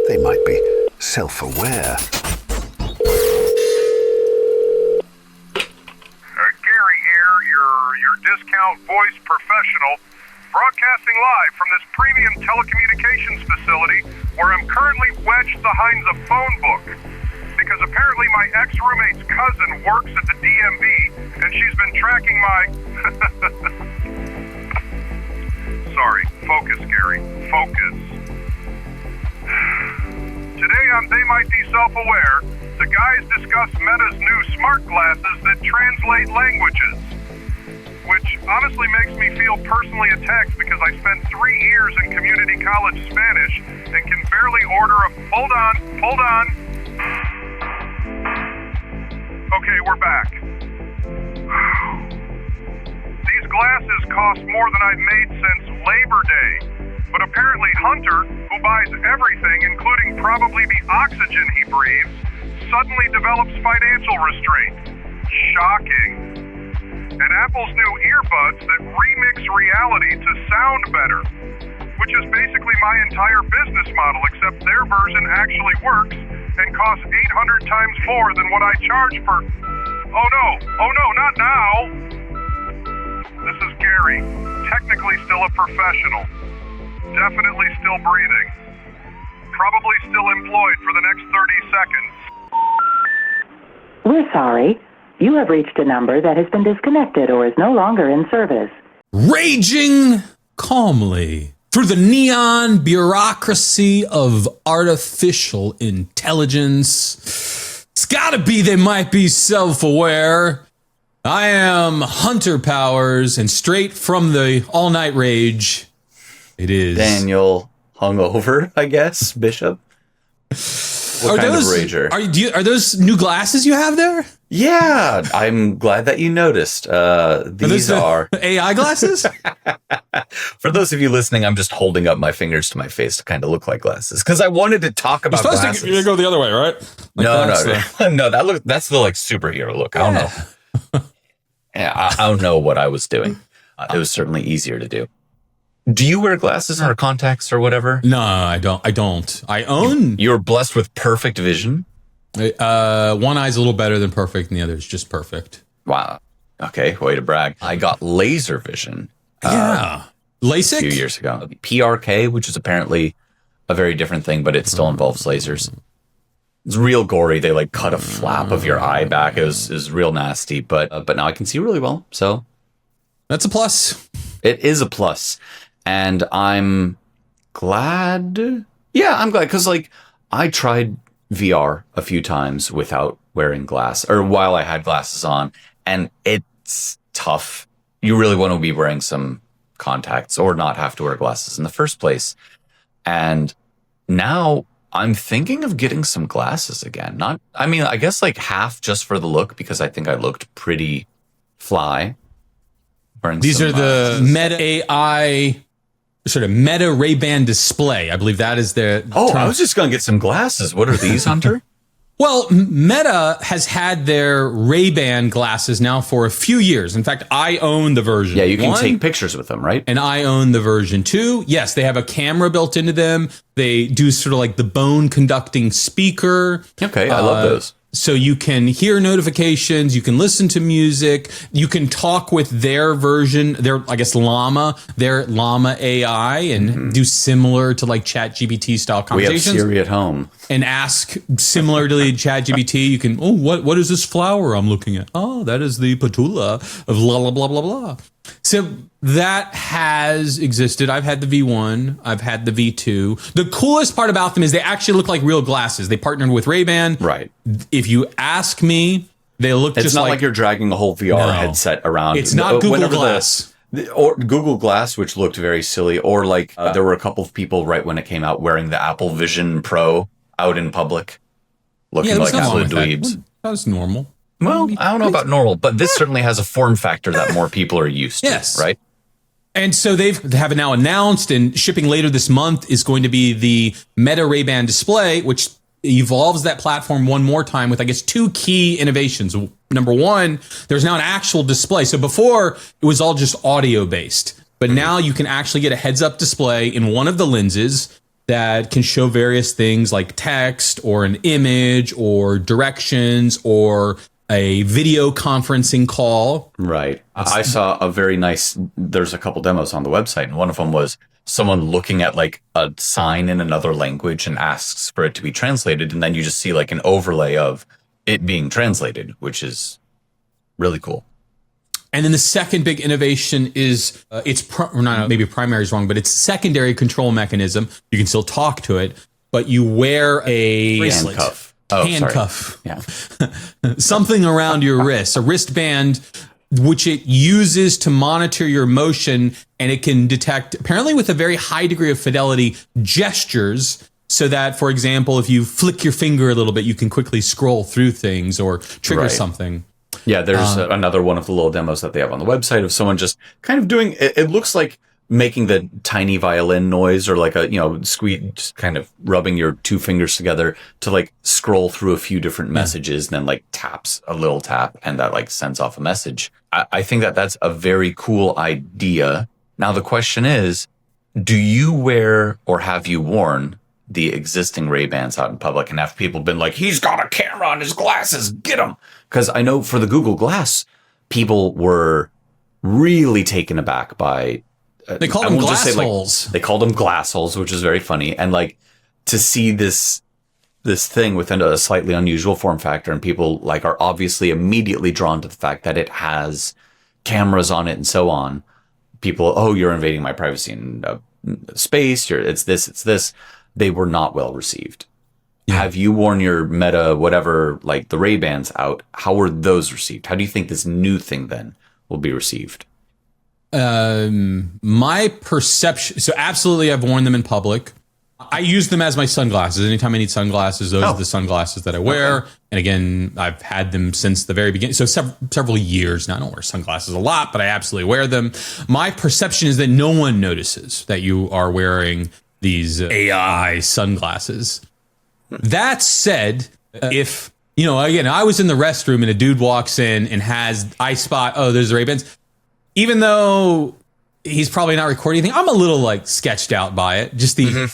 They might be self-aware. Gary here, your discount voice professional, broadcasting live from this premium telecommunications facility where I'm currently wedged behind the phone book. Because apparently my ex-roommate's cousin works at the DMV, and she's been tracking my... Sorry, focus, Gary, focus. Today on They Might Be Self-Aware, the guys discuss Meta's new smart glasses that translate languages. Which honestly makes me feel personally attacked because I spent 3 years in community college Spanish and can barely order a... Hold on. Okay, we're back. These glasses cost more than I've made since Labor Day. But apparently Hunter, who buys everything, including probably the oxygen he breathes, suddenly develops financial restraint. Shocking. And Apple's new earbuds that remix reality to sound better, which is basically my entire business model, except their version actually works and costs 800 times more than what I charge for... Oh no, not now! This is Gary, technically still a professional, definitely still breathing, probably still employed for the next 30 seconds. We're sorry. You have reached a number that has been disconnected or is no longer in service. Raging calmly through the neon bureaucracy of artificial intelligence. It's gotta be They Might Be Self-Aware. I am Hunter Powers, and straight from the all-night rage, it is... Daniel hungover, I guess, Bishop. What kind of rager? Are those new glasses you have there? Yeah, I'm glad that you noticed. These are AI glasses? For those of you listening, I'm just holding up my fingers to my face to kind of look like glasses because I wanted to talk about glasses. You're supposed to go the other way, right? No. That's the like superhero look. Yeah. I don't know. Yeah, I don't know what I was doing. It was certainly easier to do. Do you wear glasses or contacts or whatever? No, I don't. I own. You're blessed with perfect vision. One eye's a little better than perfect, and the other is just perfect. Wow. Okay, way to brag. I got laser vision. LASIK? A few years ago. PRK, which is apparently a very different thing, but it still involves lasers. It's real gory. They like cut a flap of your eye back. It was real nasty, but now I can see really well. So that's a plus. It is a plus. And I'm glad. Yeah, I'm glad because like I tried VR a few times without wearing glasses or while I had glasses on, and it's tough. You really want to be wearing some contacts or not have to wear glasses in the first place. And now I'm thinking of getting some glasses again. I guess like half just for the look because I think I looked pretty fly. These are the Meta AI, sort of Meta Ray-Ban display. I believe that is the term. I was just going to get some glasses. What are these, Hunter? Well, Meta has had their Ray-Ban glasses now for a few years. In fact, I own the version 1. Yeah, you can take pictures with them, right? And I own the version 2. Yes, they have a camera built into them. They do sort of like the bone conducting speaker. Okay, I love those. So you can hear notifications, you can listen to music, you can talk with their version, their Llama AI, and do similar to like ChatGPT style conversations. We have Siri at home. And ask similar to ChatGPT. You can, what is this flower I'm looking at? Oh, that is the patula of blah, blah, blah, blah, blah. So that has existed. I've had the V1. I've had the V2. The coolest part about them is they actually look like real glasses. They partnered with Ray-Ban. Right. If you ask me, they look just like... It's not like you're dragging a whole VR headset around. It's not Google Glass. Or Google Glass, which looked very silly. Or like there were a couple of people right when it came out wearing the Apple Vision Pro out in public. Looking like absolute dweebs. That was normal. Well, I don't know about normal, but this certainly has a form factor that more people are used to, right? And so they have now announced, and shipping later this month is going to be the Meta Ray-Ban display, which evolves that platform one more time with, I guess, 2 key innovations. Number one, there's now an actual display. So before, it was all just audio-based. But now you can actually get a heads-up display in one of the lenses, that can show various things like text or an image or directions or a video conferencing call. Right. I saw a very nice, there's a couple demos on the website, and one of them was someone looking at like a sign in another language and asks for it to be translated. And then you just see like an overlay of it being translated, which is really cool. And then the second big innovation is maybe primary is wrong, but it's secondary control mechanism. You can still talk to it, but you wear a bracelet. Handcuff. Handcuff. Yeah. Something around your wrist, a wristband, which it uses to monitor your motion, and it can detect, apparently with a very high degree of fidelity, gestures, so that, for example, if you flick your finger a little bit, you can quickly scroll through things or trigger something. Yeah, there's another one of the little demos that they have on the website of someone just kind of doing, it looks like making the tiny violin noise, or like a, squeeze, just kind of rubbing your two fingers together to like scroll through a few different messages, and then like taps a little tap, and that like sends off a message. I think that that's a very cool idea. Now, the question is, do you wear, or have you worn the existing Ray-Bans out in public, and have people been like, he's got a camera on his glasses, get him? Because I know for the Google Glass, people were really taken aback by, they called them glassholes. They called them glassholes, which is very funny. And like to see this thing within a slightly unusual form factor, and people like are obviously immediately drawn to the fact that it has cameras on it and so on. People, oh, you're invading my privacy and space. It's this. They were not well received. Yeah. Have you worn your Meta, whatever, like the Ray-Bans out? How were those received? How do you think this new thing then will be received? My perception, so absolutely I've worn them in public. I use them as my sunglasses. Anytime I need sunglasses, those are the sunglasses that I wear. Okay. And again, I've had them since the very beginning. So several years now. I don't wear sunglasses a lot, but I absolutely wear them. My perception is that no one notices that you are wearing these AI sunglasses. That said, if, again, I was in the restroom and a dude walks in and I spot, oh, there's the Ray-Bans. Even though he's probably not recording anything, I'm a little like sketched out by it. Just the,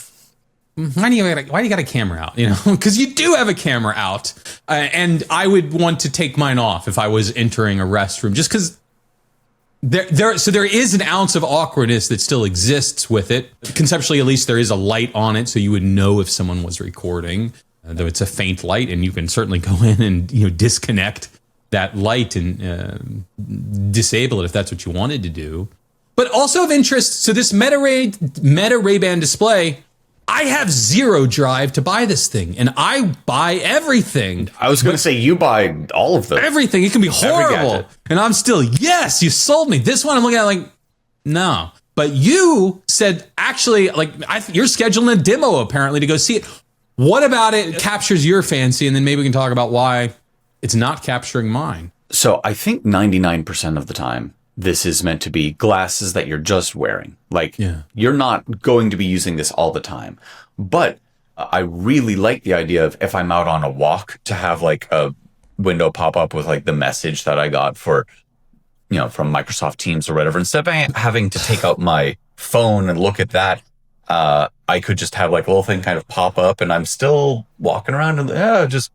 why do you got a camera out? Because you do have a camera out. And I would want to take mine off if I was entering a restroom, just because there is an ounce of awkwardness that still exists with it. Conceptually, at least, there is a light on it, so you would know if someone was recording, though it's a faint light, and you can certainly go in and disconnect that light and disable it if that's what you wanted to do. But also of interest, so this Meta Ray-Ban display, I have zero drive to buy this thing, and I buy everything. I was going to say, you buy all of them. Everything. It can be horrible. And I'm still, yes, you sold me. This one I'm looking at like, no. But you said, actually, like, you're scheduling a demo apparently to go see it. What about it captures your fancy? And then maybe we can talk about why it's not capturing mine. So I think 99% of the time, this is meant to be glasses that you're just wearing. Like, you're not going to be using this all the time. But I really like the idea of, if I'm out on a walk, to have like a window pop up with like the message that I got for, from Microsoft Teams or whatever. Instead of having to take out my phone and look at that, I could just have like a little thing kind of pop up, and I'm still walking around and just,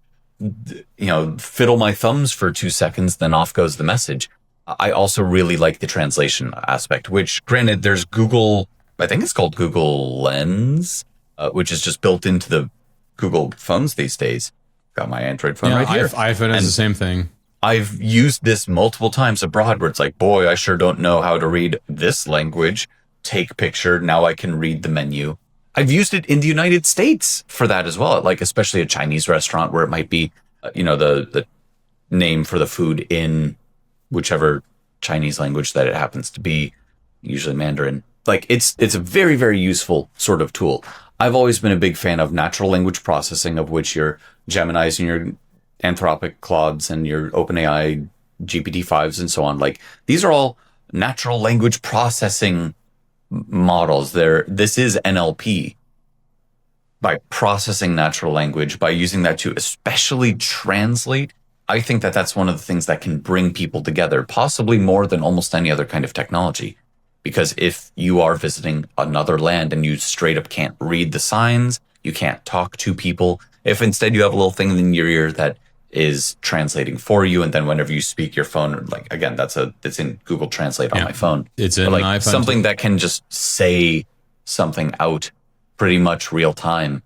fiddle my thumbs for 2 seconds, then off goes the message. I also really like the translation aspect, which, granted, there's Google, I think it's called Google Lens, which is just built into the Google phones these days. Got my Android phone right here. iPhone is the same thing. I've used this multiple times abroad where it's like, boy, I sure don't know how to read this language. Take picture. Now I can read the menu. I've used it in the United States for that as well. Like, especially a Chinese restaurant where it might be, the name for the food in whichever Chinese language that it happens to be, usually Mandarin. Like, it's a very, very useful sort of tool. I've always been a big fan of natural language processing, of which your Geminis and your Anthropic Claudes and your OpenAI GPT-5s and so on. Like, these are all natural language processing models. This is NLP. By processing natural language, by using that to especially translate, I think that that's one of the things that can bring people together, possibly more than almost any other kind of technology. Because if you are visiting another land and you straight up can't read the signs, you can't talk to people. If instead you have a little thing in your ear that is translating for you, and then whenever you speak, your phone, like again, it's in Google Translate on my phone. It's in like an iPhone something too. that can just say something out pretty much real time.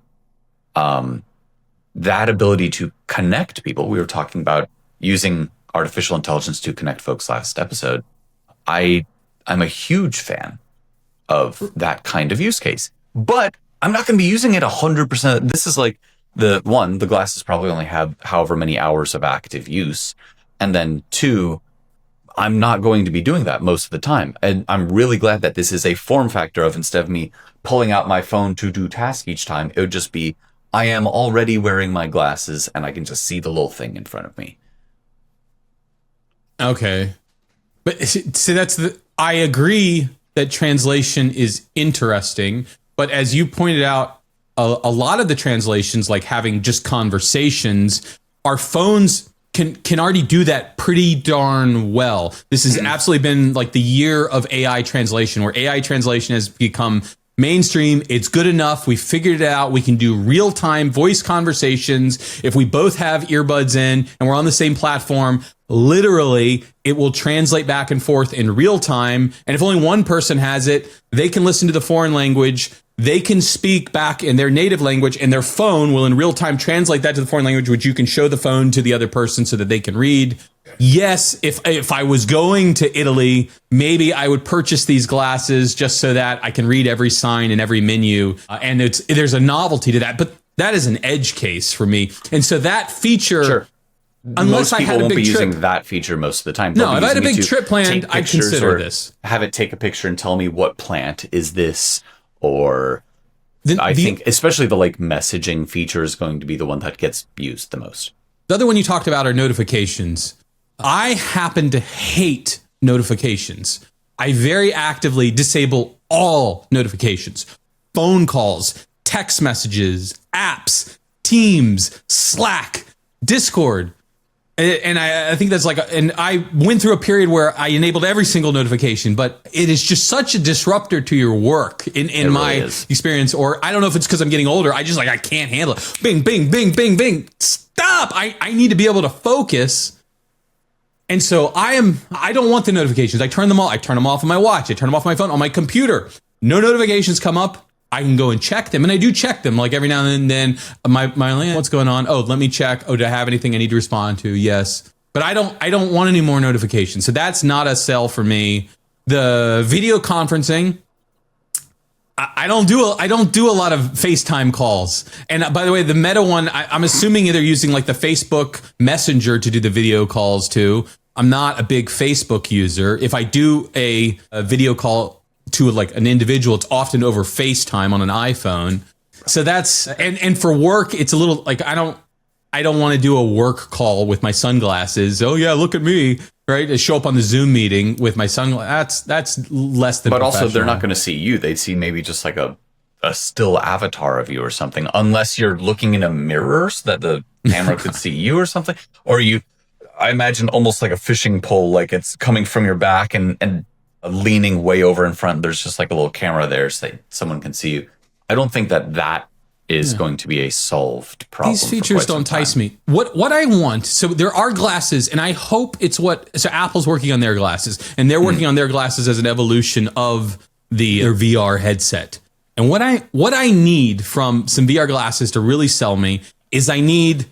That ability to connect people, we were talking about using artificial intelligence to connect folks last episode. I'm a huge fan of that kind of use case, but I'm not going to be using it 100%. This is like the glasses probably only have however many hours of active use. And then 2, I'm not going to be doing that most of the time. And I'm really glad that this is a form factor of, instead of me pulling out my phone to do task each time, it would just be, I am already wearing my glasses and I can just see the little thing in front of me. Okay. But see, I agree that translation is interesting, but as you pointed out, a lot of the translations, like having just conversations, our phones can already do that pretty darn well. This has absolutely been like the year of AI translation, where AI translation has become mainstream. It's good enough. We figured it out. We can do real-time voice conversations. If we both have earbuds in and we're on the same platform, literally, it will translate back and forth in real time. And if only one person has it, they can listen to the foreign language. They can speak back in their native language, and their phone will in real time translate that to the foreign language, which you can show the phone to the other person so that they can read. Yes, if I was going to Italy, maybe I would purchase these glasses just so that I can read every sign and every menu. And there's a novelty to that, but that is an edge case for me. And so that feature, Sure. unless Most I people had a won't big be trip, using that feature most of the time. No, They'll be if I had a using it big to trip planned, take I'd pictures consider or this. Have it take a picture and tell me what plant is this, or I think especially the like messaging feature is going to be the one that gets used the most. The other one you talked about are notifications. I happen to hate notifications. I very actively disable all notifications, phone calls, text messages, apps, Teams, Slack, Discord. And I think that's and I went through a period where I enabled every single notification, but it is just such a disruptor to your work in my experience. Or I don't know if it's because I'm getting older. I can't handle it. Bing, bing, bing, bing, bing. Stop. I need to be able to focus. And so I don't want the notifications. I turn them off. I turn them off on my watch. I turn them off my phone, on my computer. No notifications come up. I can go and check them, and I do check them like every now and then. My what's going on? Oh, let me check. Oh, do I have anything I need to respond to? Yes, but I don't want any more notifications. So that's not a sell for me. The video conferencing, I don't do a lot of FaceTime calls. And by the way, the Meta one, I'm assuming they're using like the Facebook Messenger to do the video calls too. I'm not a big Facebook user. If I do a video call to like an individual, it's often over FaceTime on an iPhone. So that's, and for work, it's a little like, I don't want to do a work call with my sunglasses. Oh yeah, look at me, right? To show up on the Zoom meeting with my sunglasses. That's less than But also they're not professional. going to see you. They'd see maybe just like a still avatar of you or something, unless you're looking in a mirror so that the camera could see you or something. Or I imagine almost like a fishing pole, like it's coming from your back and leaning way over in front. There's just like a little camera there so that someone can see you. I don't think that is going to be a solved problem. These features don't entice me. What I want, so there are glasses, and I hope it's so Apple's working on their glasses, and they're working on their glasses as an evolution of their VR headset. And what I need from some VR glasses to really sell me is I need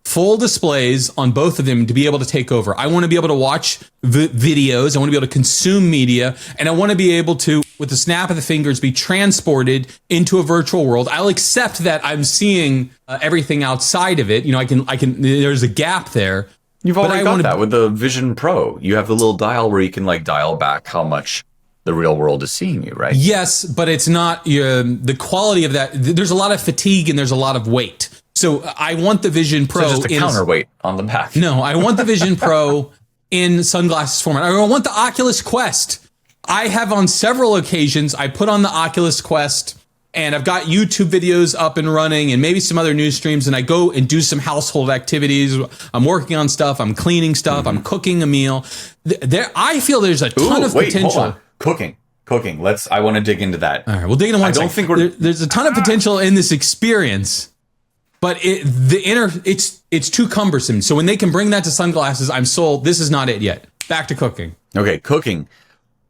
full displays on both of them to be able to take over. I want to be able to watch videos. I want to be able to consume media, and I want to be able to, with the snap of the fingers, be transported into a virtual world. I'll accept that I'm seeing everything outside of it. I can. There's a gap there. You've already got that with the Vision Pro. You have the little dial where you can like dial back how much the real world is seeing you, right? Yes, but it's not the quality of that. There's a lot of fatigue and there's a lot of weight. So I want the Vision Pro. So just a counterweight on the back. No, I want the Vision Pro in sunglasses format. I want the Oculus Quest. I have on several occasions, I put on the Oculus Quest and I've got YouTube videos up and running and maybe some other news streams, and I go and do some household activities. I'm working on stuff. I'm cleaning stuff. I'm cooking a meal. I feel there's a ton of potential. Hold on. Cooking. Cooking. I want to dig into that. All right, we'll dig into one. I don't think we're. There's a ton of potential in this experience, but it's too cumbersome. So when they can bring that to sunglasses, I'm sold. This is not it yet. Back to cooking. Okay, cooking.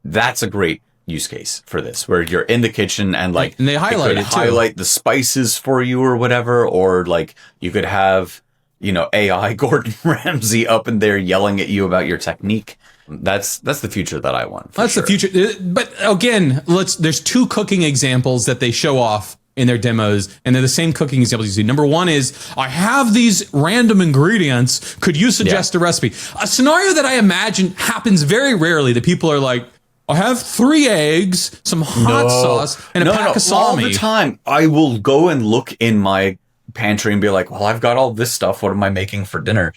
That's a great use case for this, where you're in the kitchen and like and they highlight it too. Highlight the spices for you or whatever, or like you could have, AI Gordon Ramsay up in there yelling at you about your technique. That's the future that I want. That's sure. The future. But again, there's 2 cooking examples that they show off in their demos, and they're the same cooking examples you see. Number 1 is, I have these random ingredients. Could you suggest a recipe? A scenario that I imagine happens very rarely, that people are like, I have 3 eggs, some hot sauce, and a pack of salami. All the time, I will go and look in my pantry and be like, well, I've got all this stuff. What am I making for dinner?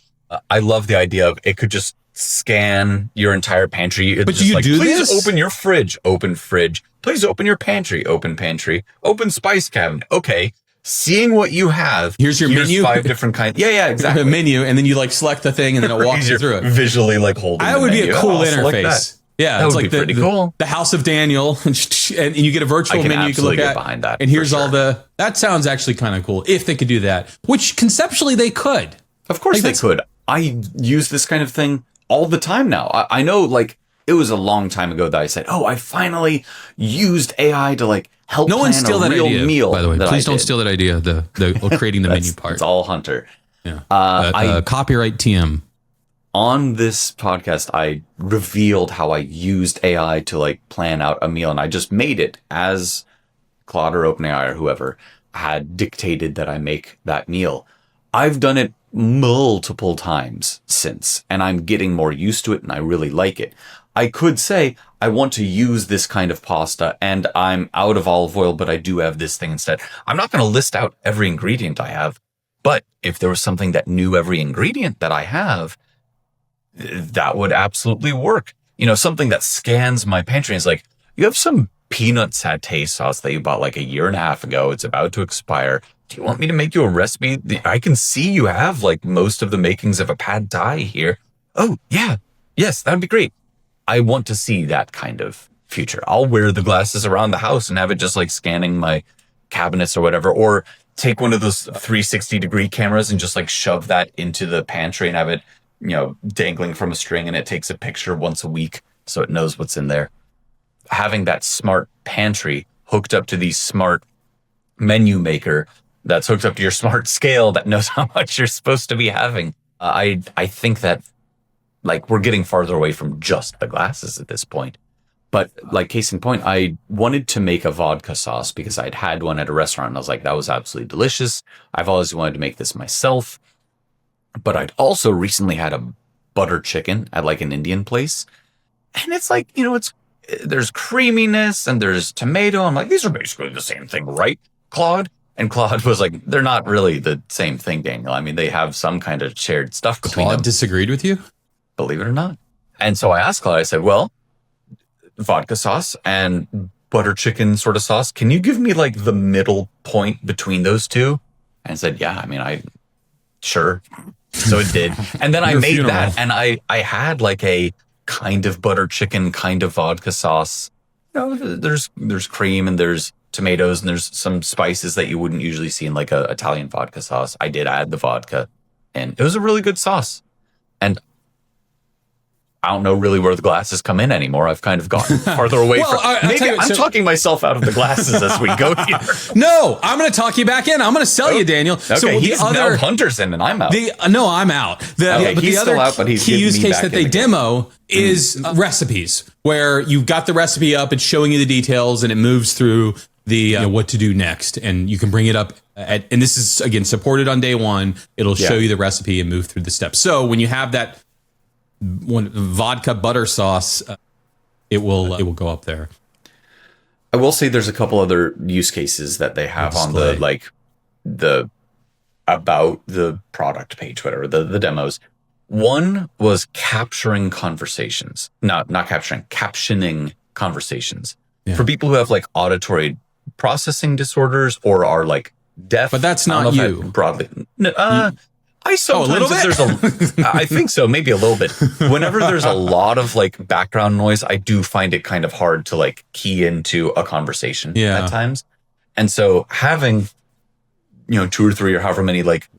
I love the idea of it could just scan your entire pantry. But do you do Please this? Open your fridge. Open fridge. Please open your pantry. Open pantry. Open spice cabinet. Okay. Seeing what you have. Here's your menu. 5 different kinds. Yeah, exactly. The menu, and then you like select the thing, and then it walks you through it. Visually like holding. That would be a cool interface. That. Yeah, that it's would like be pretty cool. The House of Daniel, and you get a virtual menu you can look at. Behind that, and here's all the. That sounds actually kind of cool if they could do that, which conceptually they could. Of course they could. I use this kind of thing all the time now. I know, like, it was a long time ago that I said, "Oh, I finally used AI to like help plan a real meal." By the way, please don't steal that idea. The creating the menu part. It's all Hunter. Yeah. Copyright TM. On this podcast, I revealed how I used AI to like plan out a meal, and I just made it as Claude or OpenAI or whoever had dictated that I make that meal. I've done it multiple times since, and I'm getting more used to it, and I really like it. I could say I want to use this kind of pasta, and I'm out of olive oil, but I do have this thing instead. I'm not going to list out every ingredient I have, but if there was something that knew every ingredient that I have, that would absolutely work. Something that scans my pantry and is like, you have some peanut satay sauce that you bought like a year and a half ago. It's about to expire. Do you want me to make you a recipe? I can see you have like most of the makings of a pad thai here. Oh, yeah. Yes, that'd be great. I want to see that kind of future. I'll wear the glasses around the house and have it just like scanning my cabinets or whatever, or take one of those 360-degree cameras and just like shove that into the pantry and have it dangling from a string, and it takes a picture once a week so it knows what's in there. Having that smart pantry hooked up to the smart menu maker that's hooked up to your smart scale that knows how much you're supposed to be having. I think that like we're getting farther away from just the glasses at this point. But like case in point, I wanted to make a vodka sauce because I'd had one at a restaurant and I was like, that was absolutely delicious. I've always wanted to make this myself. But I'd also recently had a butter chicken at like an Indian place. And it's like, there's creaminess and there's tomato. I'm like, these are basically the same thing, right, Claude? And Claude was like, they're not really the same thing, Daniel. I mean, they have some kind of shared stuff between them. Claude disagreed with you? Believe it or not. And so I asked Claude, I said, well, vodka sauce and butter chicken sort of sauce, can you give me like the middle point between those two? And I said, yeah, I mean, sure. So it did. And then I made that, and I had like a kind of butter chicken, kind of vodka sauce. There's cream and there's tomatoes and there's some spices that you wouldn't usually see in like a Italian vodka sauce. I did add the vodka, and it was a really good sauce. And I don't know really where the glasses come in anymore. I've kind of gotten farther away from. I'm talking myself out of the glasses as we go here. No, I'm going to talk you back in. I'm going to sell you, Daniel. Okay, so now Hunter's in and I'm out. No, I'm out. But he's the other still out, but he's key use case that they the demo is recipes, where you've got the recipe up, it's showing you the details, and it moves through the what to do next, and you can bring it up. And this is again supported on day one. It'll show you the recipe and move through the steps. So when you have that one vodka butter sauce, it will go up there. I will say there's a couple other use cases that they have on the about the product page, whatever, the demos. One was capturing conversations. Not capturing, captioning conversations. Yeah. For people who have like auditory processing disorders or are like deaf. But that's not you. Broadly. I sometimes, I think so, maybe a little bit. Whenever there's a lot of like background noise, I do find it kind of hard to like key into a conversation at times. And so having, 2 or 3 or however many like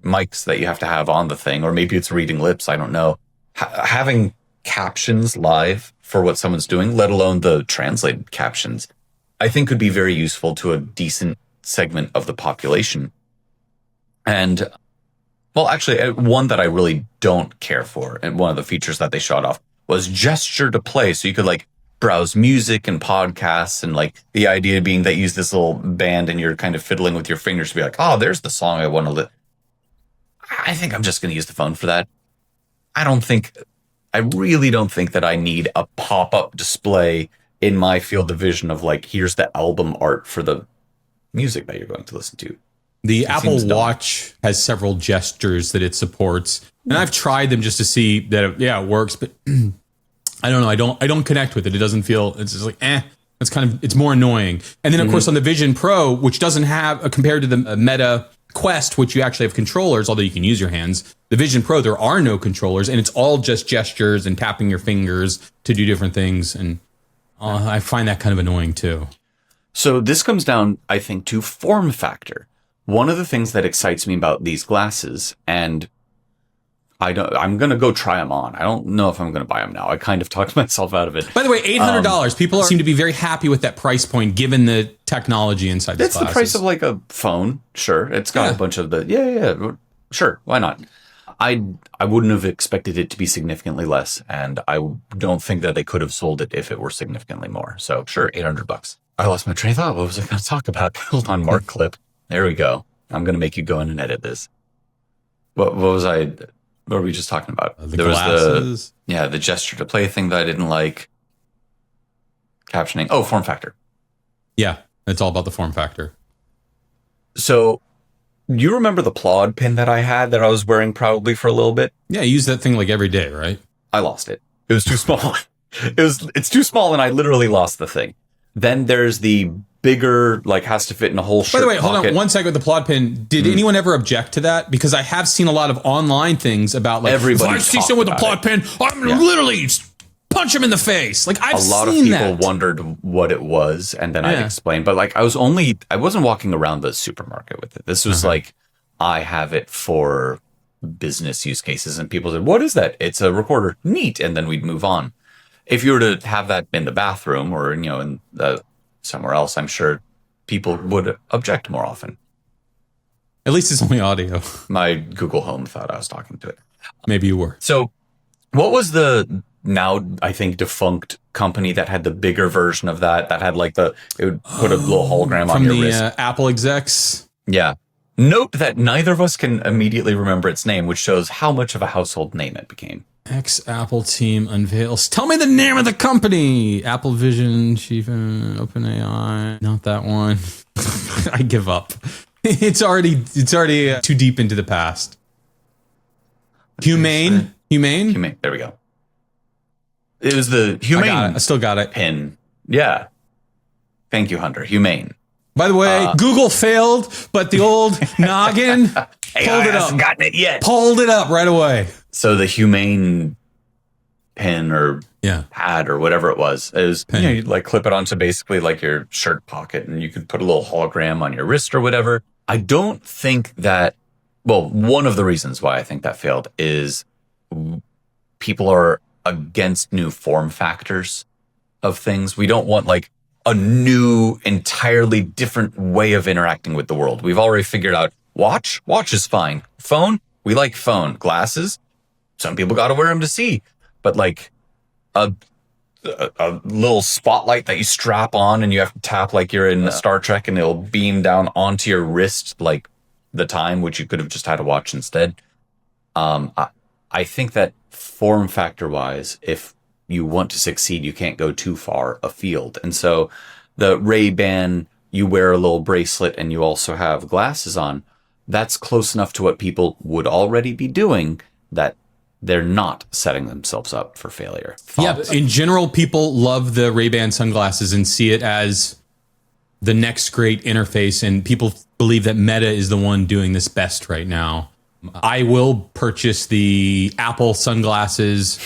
mics that you have to have on the thing, or maybe it's reading lips, I don't know. Having captions live for what someone's doing, let alone the translated captions, I think could be very useful to a decent segment of the population. And well, actually, one that I really don't care for, and one of the features that they shot off, was gesture to play. So you could like browse music and podcasts, and like the idea being that you use this little band and you're kind of fiddling with your fingers to be like, oh, there's the song I want to I think I'm just going to use the phone for that. I really don't think that I need a pop-up display in my field of vision of like, here's the album art for the music that you're going to listen to. The Apple Watch has several gestures that it supports, and I've tried them just to see that it works, but I don't know. I don't connect with it. It doesn't feel. It's just like it's more annoying. And then of course on the Vision Pro, which doesn't have compared to the Meta Quest, which you actually have controllers, although you can use your hands. The Vision Pro, there are no controllers, and it's all just gestures and tapping your fingers to do different things, and I find that kind of annoying too. So this comes down, I think, to form factor. One of the things that excites me about these glasses, and I'm going to go try them on. I don't know if I'm going to buy them now. I kind of talked myself out of it. By the way, $800. People seem to be very happy with that price point, given the technology inside the glasses. It's the price of like a phone. Sure. It's got a bunch of the, sure. Why not? I wouldn't have expected it to be significantly less. And I don't think that they could have sold it if it were significantly more. So sure, $800. I lost my train of thought. What was I going to talk about? Hold on, Mark clip. There we go. I'm going to make you go in and edit this. What were we just talking about? There glasses. Was the gesture to play thing that I didn't like. Captioning. Oh, form factor. Yeah, it's all about the form factor. So, you remember the Plod pin that I had that I was wearing probably for a little bit? Yeah, you use that thing like every day, right? I lost it. It was too small. It's too small, and I literally lost the thing. Then there's the bigger, like, has to fit in a whole shirt. By the way, pocket. hold on 1 second with the Plod pin. Did anyone ever object to that? Because I have seen a lot of online things about like, everybody. If I see someone with a Plod pin, I'm literally punch him in the face. Like I've seen that. A lot of people wondered what it was, and then I explained. But like, I wasn't walking around the supermarket with it. This was like, I have it for business use cases, and people said, "What is that?" It's a recorder. Neat, and then we'd move on. If you were to have that in the bathroom or in somewhere else, I'm sure people would object more often. At least it's only audio. My Google Home thought I was talking to it. Maybe you were. So what was the now, I think, defunct company that had the bigger version of that had like it would put a little hologram on your wrist? From the Apple execs? Yeah. Note that neither of us can immediately remember its name, which shows how much of a household name it became. Ex-Apple team unveils. Tell me the name of the company. Apple Vision, Chief, OpenAI. Not that one. I give up. It's already too deep into the past. Humane. There we go. It was the Humane. I still got it. Pin. Yeah. Thank you, Hunter. Humane. By the way, Google failed, but the old noggin pulled it up. Gotten it yet? Pulled it up right away. So the Humane pin or pad or whatever it was you'd like clip it onto basically like your shirt pocket, and you could put a little hologram on your wrist or whatever. I don't think that. Well, one of the reasons why I think that failed is people are against new form factors of things. We don't want like a new, entirely different way of interacting with the world. We've already figured out watch is fine. Phone, we like phone. Glasses, some people got to wear them to see. But like a little spotlight that you strap on and you have to tap like you're in Star Trek, and it'll beam down onto your wrist like the time, which you could have just had a watch instead. I think that form factor wise, if you want to succeed, you can't go too far afield. And so the Ray-Ban, you wear a little bracelet and you also have glasses on. That's close enough to what people would already be doing that they're not setting themselves up for failure. Thoughts? Yeah, in general, people love the Ray-Ban sunglasses and see it as the next great interface, and people believe that Meta is the one doing this best right now. I will purchase the Apple sunglasses.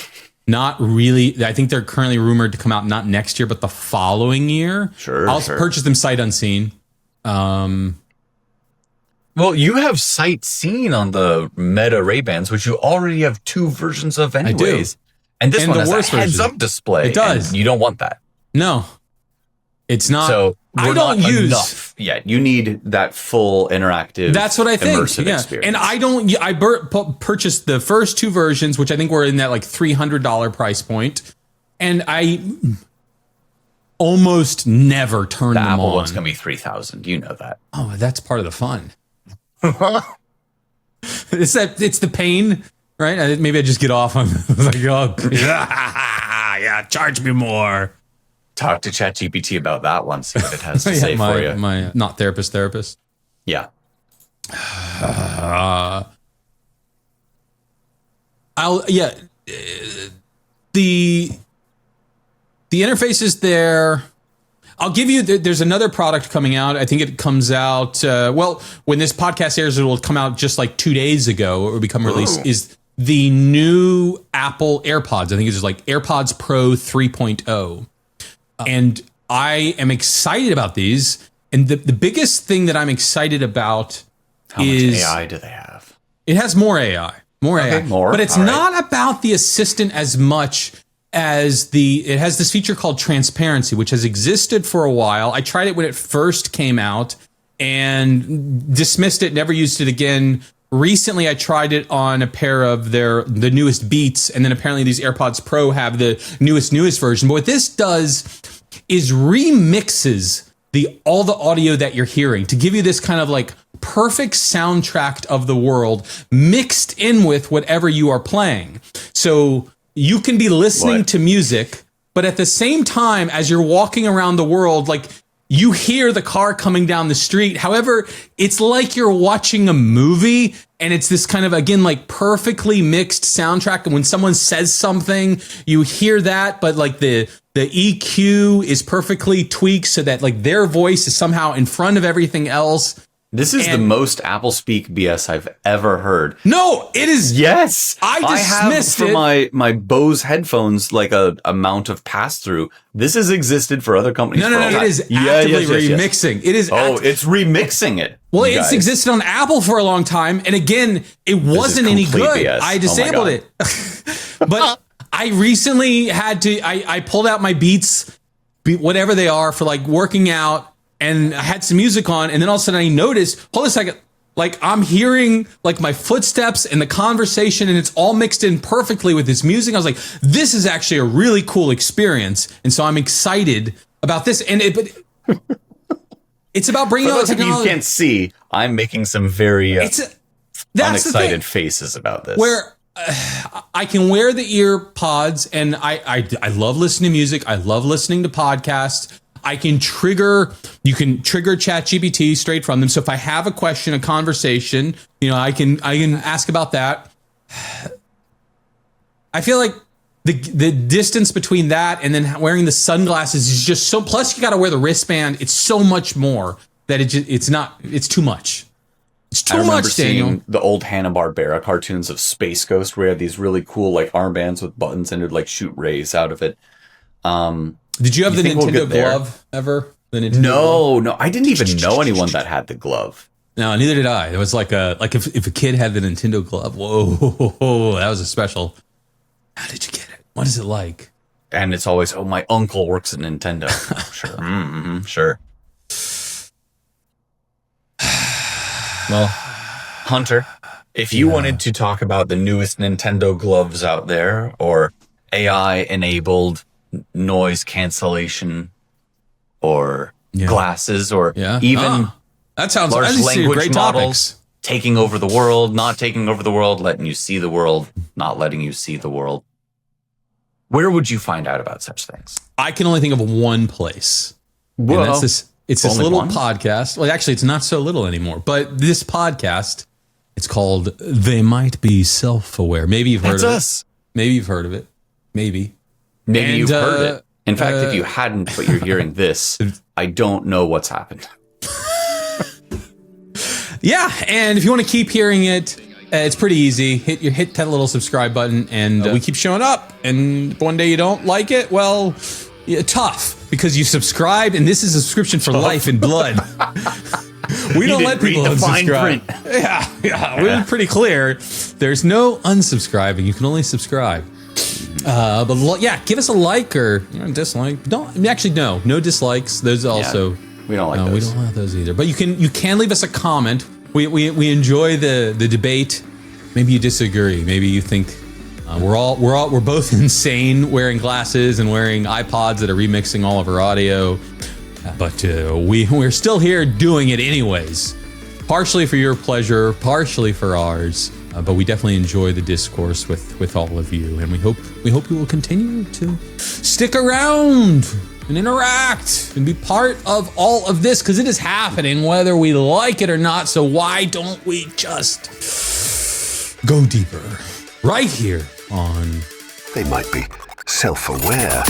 Not really. I think they're currently rumored to come out not next year, but the following year. Sure. I'll purchase them sight unseen. Well, you have sight seen on the Meta Ray-Bans, which you already have 2 versions of anyways. And this one has a heads-up display. It does. And you don't want that. No, it's not. So I don't use enough yet. You need that full interactive. That's what I think. Immersive experience. And I don't. I purchased the first 2 versions, which I think were in that like $300 price point, and I almost never turn them Apple on. one's gonna be 3,000. You know that. Oh, that's part of the fun. It's the pain, right? Maybe I just get off on like, oh, yeah, charge me more. Talk to ChatGPT about that one. See what it has to say for you. My not therapist. Yeah. The interface is there. I'll give you. There's another product coming out. I think it comes out. When this podcast airs, it will come out just like 2 days ago. It will become released. Is the new Apple AirPods? I think it's like AirPods Pro 3.0. And I am excited about these. And the biggest thing that I'm excited about is how much AI do they have? It has more AI, but it's not about the assistant as much as it has this feature called transparency, which has existed for a while. I tried it when it first came out and dismissed it, never used it again. Recently, I tried it on a pair of the newest Beats, and then apparently these AirPods Pro have the newest version. But what this does is remixes all the audio that you're hearing to give you this kind of like perfect soundtrack of the world mixed in with whatever you are playing. So you can be listening to music, but at the same time, as you're walking around the world, like you hear the car coming down the street. However, it's like you're watching a movie, and it's this kind of, again, like perfectly mixed soundtrack. And when someone says something, you hear that, but like the EQ is perfectly tweaked so that like their voice is somehow in front of everything else. This is the most Apple Speak BS I've ever heard. No, it is. Yes. I dismissed have for my Bose headphones like a amount of pass-through. This has existed for other companies. No, it is actively remixing. It is. It's remixing it. Well, it's existed on Apple for a long time. And again, it wasn't any good. BS. I disabled it. But I recently had to, I pulled out my Beats, whatever they are, for like working out. And I had some music on, and then all of a sudden I noticed, hold a second, like I'm hearing like my footsteps and the conversation, and it's all mixed in perfectly with this music. I was like, this is actually a really cool experience. And so I'm excited about this. And it's about bringing all the technology. You can't see, I'm making some very unexcited faces about this. Where I can wear the ear-pods, and I love listening to music. I love listening to podcasts. You can trigger ChatGPT straight from them. So if I have a question, a conversation, I can ask about that. I feel like the distance between that and then wearing the sunglasses is just so, plus you got to wear the wristband. It's so much more that it's too much. It's too much, Daniel. Seeing the old Hanna-Barbera cartoons of Space Ghost, where these really cool like armbands with buttons and it'd like shoot rays out of it. Did you have the Nintendo glove ever? No, I didn't even know anyone that had the glove. No, neither did I. It was like if a kid had the Nintendo glove, whoa, that was a special. How did you get it? What is it like? And it's always, my uncle works at Nintendo. Sure. Sure. Well, Hunter, if you wanted to talk about the newest Nintendo gloves out there, or AI-enabled noise cancellation, or glasses, or even that sounds large language great models topics. Taking over the world, not taking over the world, letting you see the world, not letting you see the world. Where would you find out about such things? I can only think of one place. Well, and that's this. It's this little podcast. Well, actually, it's not so little anymore. But this podcast, it's called "They Might Be Self-Aware." Maybe you've heard of it. Maybe you've heard of it. Maybe you've heard it. In fact, if you hadn't, but you're hearing this, I don't know what's happened. Yeah, and if you want to keep hearing it, It's pretty easy. Hit that little subscribe button, and we keep showing up. And one day you don't like it, well, tough, because you subscribed, and this is a subscription for life and blood. We don't let people unsubscribe. Yeah, we're pretty clear. There's no unsubscribing. You can only subscribe. But yeah, give us a like or dislike. No dislikes. Those also we don't like those. We don't like those either. But you can leave us a comment. We enjoy the debate. Maybe you disagree. Maybe you think we're both insane wearing glasses and wearing iPods that are remixing all of our audio. But we're still here doing it anyways. Partially for your pleasure, partially for ours. But we definitely enjoy the discourse with all of you, and we hope you will continue to stick around and interact and be part of all of this, because it is happening whether we like it or not. So why don't we just go deeper right here on... They might be self-aware.